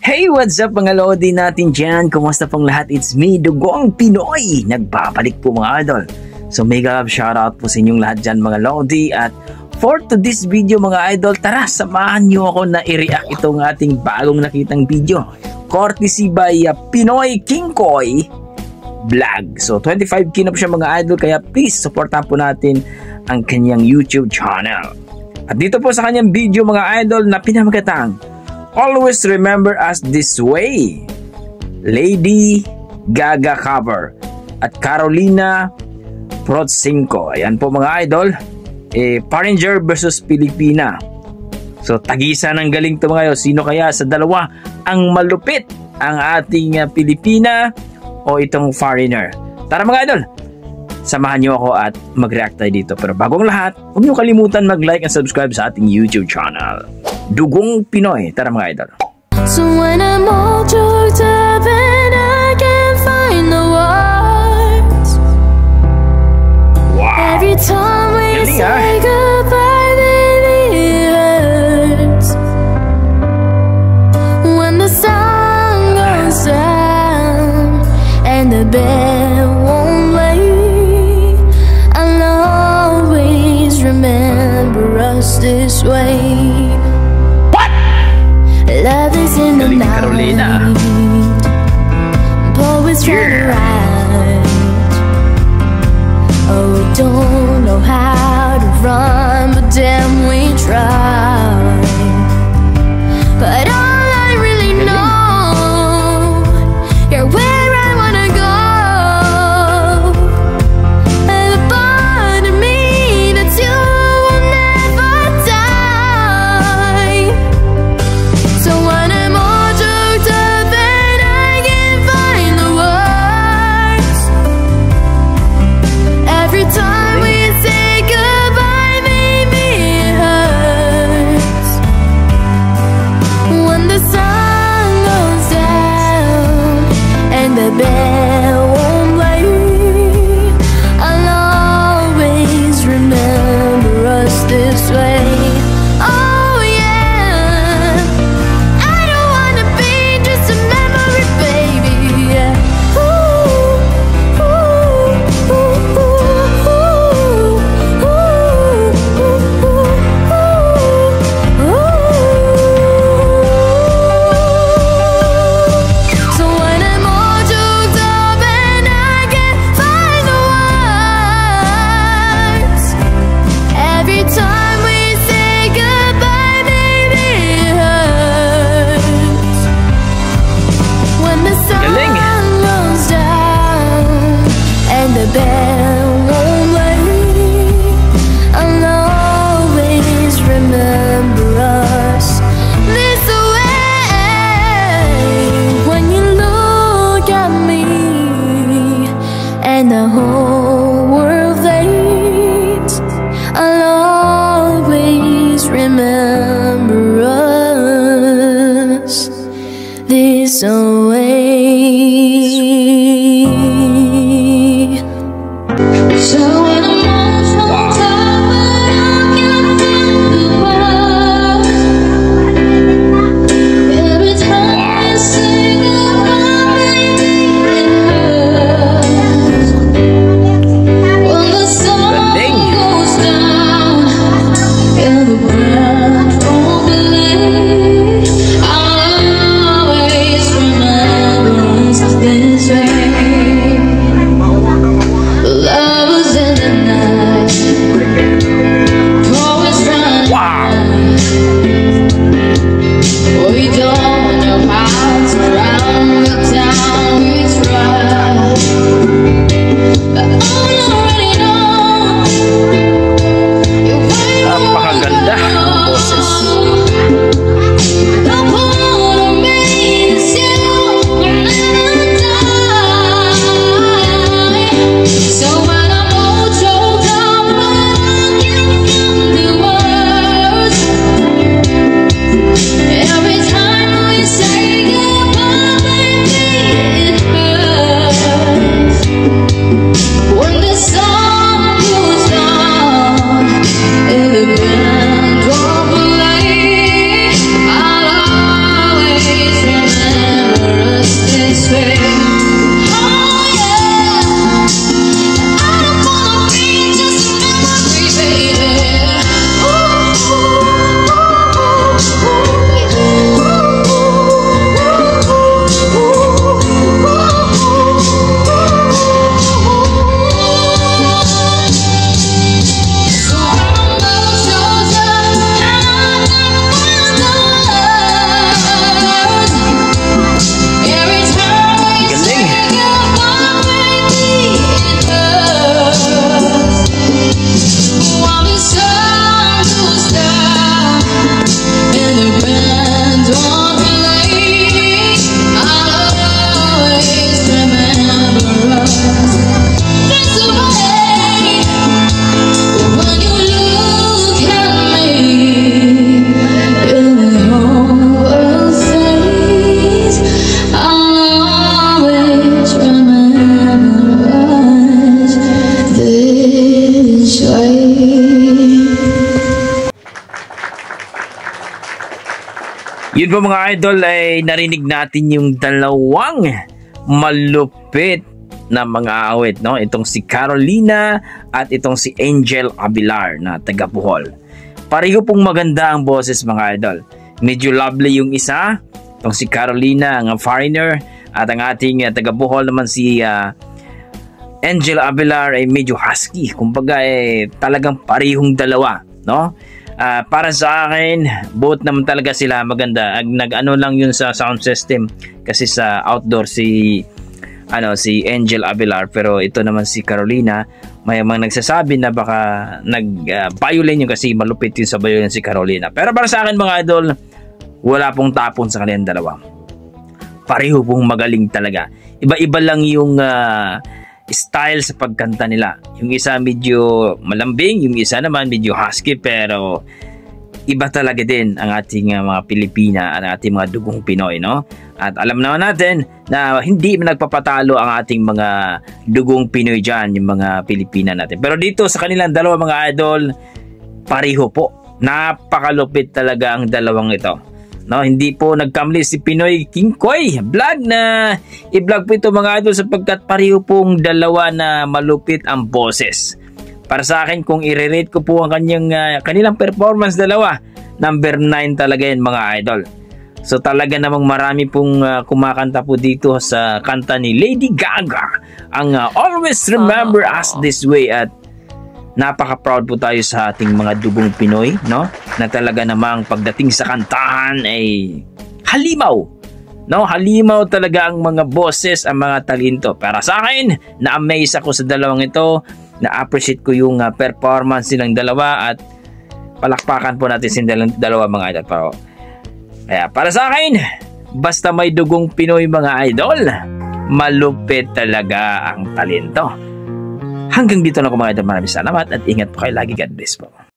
Hey, what's up mga Lodi natin dyan? Kumusta pong lahat? It's me, Dugong Pinoy. Nagbabalik po mga idol. So mega love shoutout po sa inyong lahat dyan mga Lodi. At for to this video mga idol, tara samahan nyo ako na i-react itong ating bagong nakitang video. Courtesy by Pinoy King Koy Vlog. So 25k na po siya mga idol, kaya please supportan po natin ang kanyang YouTube channel. At dito po sa kanyang video mga idol na pinamagatang Always Remember Us This Way, Lady Gaga cover at Carolina Protsinko. Ayan po mga idol, Paringer versus Pilipina. So tagisa ng galing to mga idol. Sino kaya sa dalawa ang malupit? Ang ating Pilipina o itong foreigner? Tara mga idol, samahan nyo ako at mag-react tayo dito. Pero bagong lahat, huwag nyo kalimutan mag-like and subscribe sa ating YouTube channel, Dugong Pinoy. Tara mga idol. So when I'm all choked up and I can't find the words, Wow! every time we Galing, say goodbye, baby, it hurts. When the sun goes down and the bell won't wait, I'll always remember us this way. Love is in the night, Carolina. poets try to write. Oh, we don't know how to run, but damn we try. But all I really know, you're where I wanna go. And the part of me that you will never die. So when I'm all choked up and I can't find the words, every time we say goodbye, baby, it hurts. When the sun goes down and the bell won't wait, I'll always remember us this way. Oh yeah, I don't wanna be just a memory, baby. Yeah. Ooh, ooh, ooh, ooh, ooh, ooh, ooh, ooh. So when I'm all choked up and I can't find the words, every time we say goodbye, baby, it hurts. When the sun Galing. goes down and the bell won't wait, I'll always remember us this way. When you look at me and the whole world fades, I'll always remember us this way. So when I'm all choked up and I can't find the words, every time we say goodbye, baby, it hurts. When the sun Galing. goes down and the ground won't believe, I'll always remember us this way. Love was in the night, always running. Wow! We don't know how to run, but down we try. But all I already know, you're where I Napakaganda wanna ng boses. The part of me is you will never die. So when I'm all choked up and I can't find the words, every time we say goodbye, baby, it hurts. When the sun goes down and the band won't play, I'll always remember. Yun po mga idol, ay narinig natin yung dalawang malupit na mga awit, no? Itong si Carolina at itong si Angel Abilar na taga Bohol. Pareho pong maganda ang boses mga idol. Medyo lovely yung isa, itong si Carolina, ang foreigner, at ang ating taga Bohol naman si Angel Abilar ay medyo husky. Kumbaga talagang parehong dalawa, no? Para sa akin, both naman talaga sila maganda. Nag-ano lang yun sa sound system kasi sa outdoor si Angel Abilar, pero ito naman si Carolina, may mga nagsasabi na baka nag-violin yun kasi malupit yun sa violin si Carolina. Pero para sa akin mga idol, wala pong tapon sa kanilang dalawa. Pareho pong magaling talaga. Iba-iba lang yung style sa pagkanta nila. Yung isa medyo malambing, yung isa naman medyo husky, pero iba talaga din ang ating mga Pilipina, ang ating mga dugong Pinoy, no? At alam naman natin na hindi nagpapatalo ang ating mga dugong Pinoy dyan, yung mga Pilipina natin. Pero dito sa kanilang dalawa mga idol, pareho po. Napakalupit talaga ang dalawang ito. No, hindi po nagkamali si Pinoy King Koy vlog na i-vlog po ito mga idol sapagkat pareho pong dalawa na malupit ang boses. Para sa akin, kung i-rate ko po ang kanilang performance dalawa, number 9 talaga yan mga idol. So talaga namang marami pong kumakanta po dito sa kanta ni Lady Gaga, ang Always Remember Us This Way, at napaka-proud po tayo sa ating mga dugong Pinoy, no? Na talaga namang pagdating sa kantahan ay halimaw. No, halimaw talaga ang mga boses, ang mga talento. Para sa akin, na-amaze ako sa dalawang ito. Na-appreciate ko yung performance nilang dalawa at palakpakan po natin silang dalawa mga idol. Pero kaya para sa akin, basta may dugong Pinoy mga idol, malupit talaga ang talento. Hanggang dito na ako mga idol. Maraming salamat at ingat po kayo lagi. God bless po.